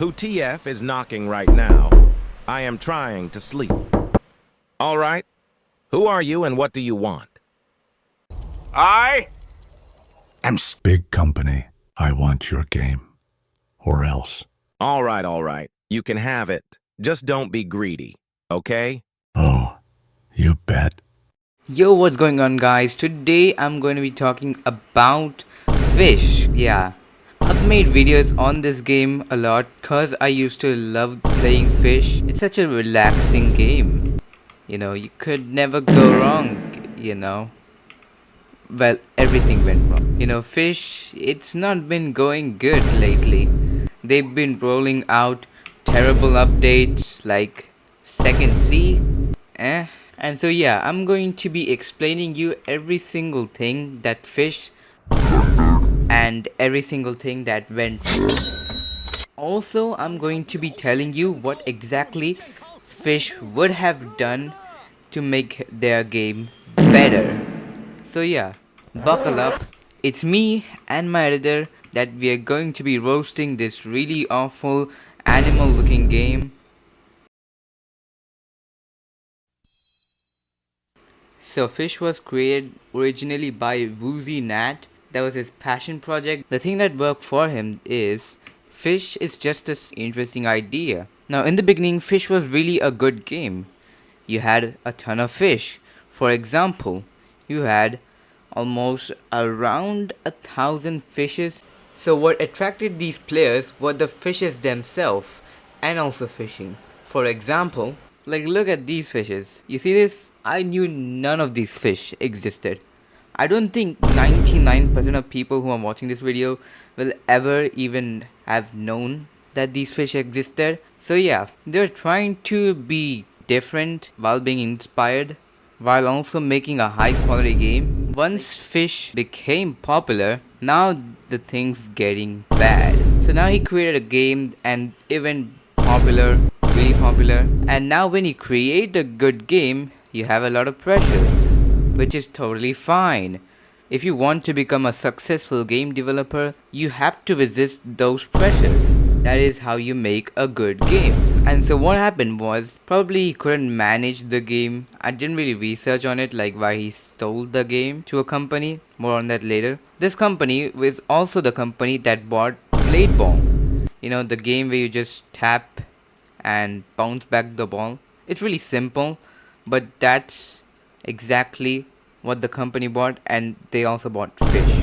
Who TF is knocking right now? I am trying to sleep. All right. Who are you and what do you want? I am Big company, I want your game. Or else. All right, all right. You can have it. Just don't be greedy, okay? Oh, you bet. Yo, what's going on, guys? Today I'm going to be talking about Fish. Yeah, I've made videos on this game a lot because I used to love playing Fish. It's such a relaxing game. You could never go wrong. Well, everything went wrong. Fish, it's not been going good lately. They've been rolling out terrible updates like Second C, eh? And so yeah, I'm going to be explaining you every single thing that Fish and every single thing that went wrong. Also, I'm going to be telling you what exactly Fish would have done to make their game better. So yeah, buckle up. It's me and my editor that we are going to be roasting this really awful animal looking game. So Fish was created originally by Woozy Nat. That was his passion project. The thing that worked for him is Fish is just an interesting idea. Now in the beginning, Fish was really a good game. You had a ton of fish. For example, you had almost around 1,000 fishes. So what attracted these players were the fishes themselves and also fishing. For example, like look at these fishes. You see this? I knew none of these fish existed. I don't think 99% of people who are watching this video will ever even have known that these fish existed. So yeah, they're trying to be different while being inspired while also making a high quality game. Once Fish became popular, now the thing's getting bad. So now he created a game and it went popular, really popular. And now when you create a good game, you have a lot of pressure, which is totally fine. If you want to become a successful game developer, you have to resist those pressures. That is how you make a good game. And so what happened was, probably he couldn't manage the game. I didn't really research on it, like why he stole the game to a company. More on that later. This company was also the company that bought Blade Ball. The game where you just tap and bounce back the ball. It's really simple, but that's exactly what the company bought, and they also bought Fish.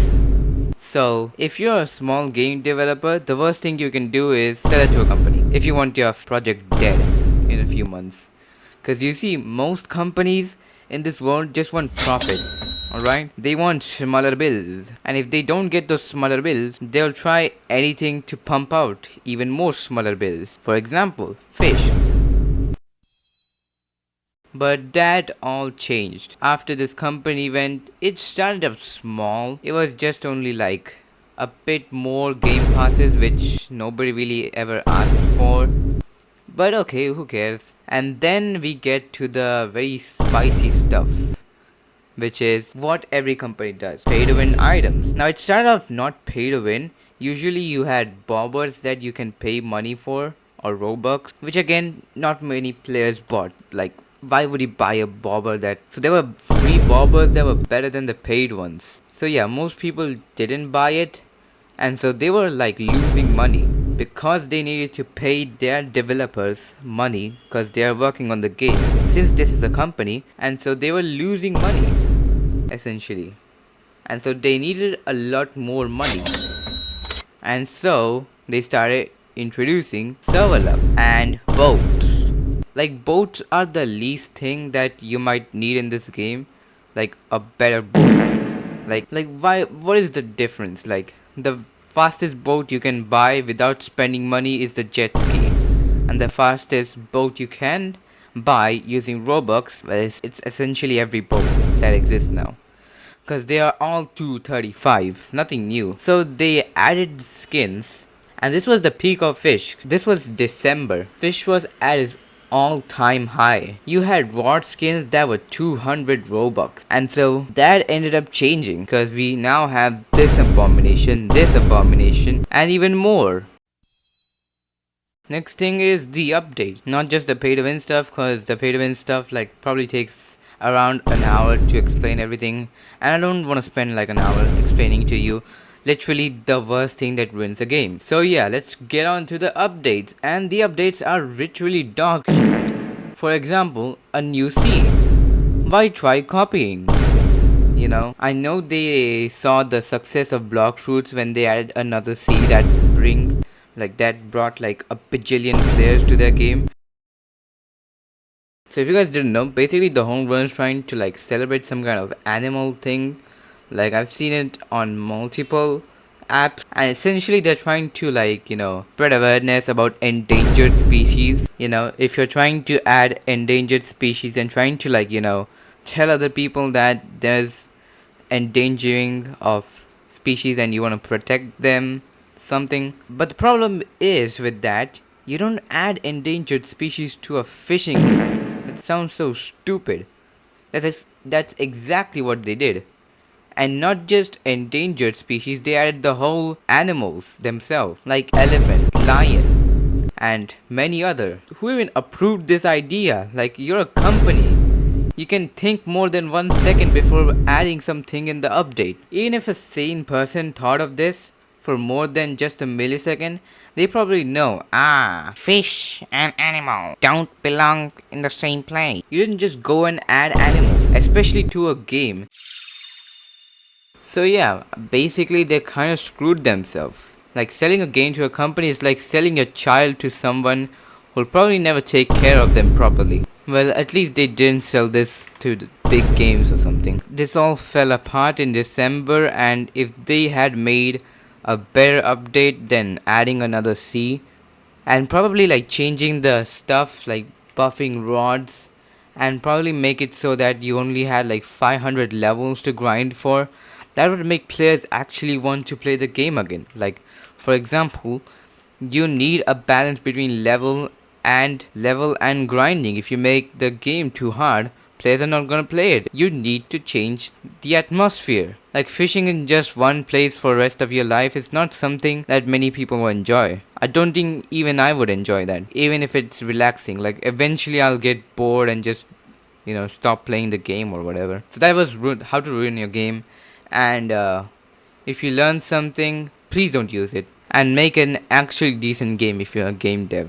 So if you're a small game developer, the worst thing you can do is sell it to a company if you want your project dead in a few months. Because you see, most companies in this world just want profit. Alright? They want smaller bills. And if they don't get those smaller bills, they'll try anything to pump out even more smaller bills. For example, Fish. But that all changed. After this company went, it started up small. It was just only like a bit more game passes, which nobody really ever asked for. But okay, who cares? And then we get to the very spicy stuff, which is what every company does. Pay to win items. Now it started off not pay to win. Usually you had bobbers that you can pay money for, or Robux, which again not many players bought. Like, why would you buy a bobber that... So there were free bobbers that were better than the paid ones. So yeah, most people didn't buy it, and so they were like losing money because they needed to pay their developers money because they are working on the game since this is a company, and so they were losing money essentially, and so they needed a lot more money, and so they started introducing server luck and boats. Like, boats are the least thing that you might need in this game. Like a better boat. Like why, what is the difference? Like, the fastest boat you can buy without spending money is the jet ski, and the fastest boat you can buy using Robux, well, it's essentially every boat that exists now, because they are all 235. It's nothing new. So they added skins, and this was the peak of Fish. This was December. Fish was at its all-time high. You had reward skins that were 200 Robux, and so that ended up changing because we now have this abomination, and even more. Next thing is the update. Not just the pay to win stuff, cause the pay to win stuff like probably takes around an hour to explain everything, and I don't want to spend like an hour explaining to you literally the worst thing that ruins a game. So yeah, let's get on to the updates, and the updates are literally dog shit. For example, a new scene. Why try copying? You know, I know they saw the success of block fruits when they added another sea that brought like a bajillion players to their game. So if you guys didn't know, basically the home run is trying to like celebrate some kind of animal thing. Like I've seen it on multiple apps, and essentially they're trying to like, spread awareness about endangered species. If you're trying to add endangered species and trying to like, tell other people that there's endangering of species and you want to protect them, something. But the problem is with that, you don't add endangered species to a fishing game. That sounds so stupid. That's exactly what they did. And not just endangered species, they added the whole animals themselves, like elephant, lion, and many other. Who even approved this idea? Like, you're a company. You can think more than 1 second before adding something in the update. Even if a sane person thought of this for more than just a millisecond, they probably know, fish and animal don't belong in the same place. You didn't just go and add animals, especially to a game. So yeah, basically they kind of screwed themselves. Like selling a game to a company is like selling a child to someone who'll probably never take care of them properly. Well, at least they didn't sell this to the big games or something. This all fell apart in December, and if they had made a better update than adding another C, and probably like changing the stuff like buffing rods, and probably make it so that you only had like 500 levels to grind for, that would make players actually want to play the game again. Like for example, you need a balance between level and grinding. If you make the game too hard, players are not gonna play it. You need to change the atmosphere. Like fishing in just one place for the rest of your life is not something that many people will enjoy. I don't think even I would enjoy that, even if it's relaxing. Like eventually I'll get bored and just stop playing the game or whatever. So that was how to ruin your game. And if you learn something, please don't use it, and make an actually decent game if you're a game dev.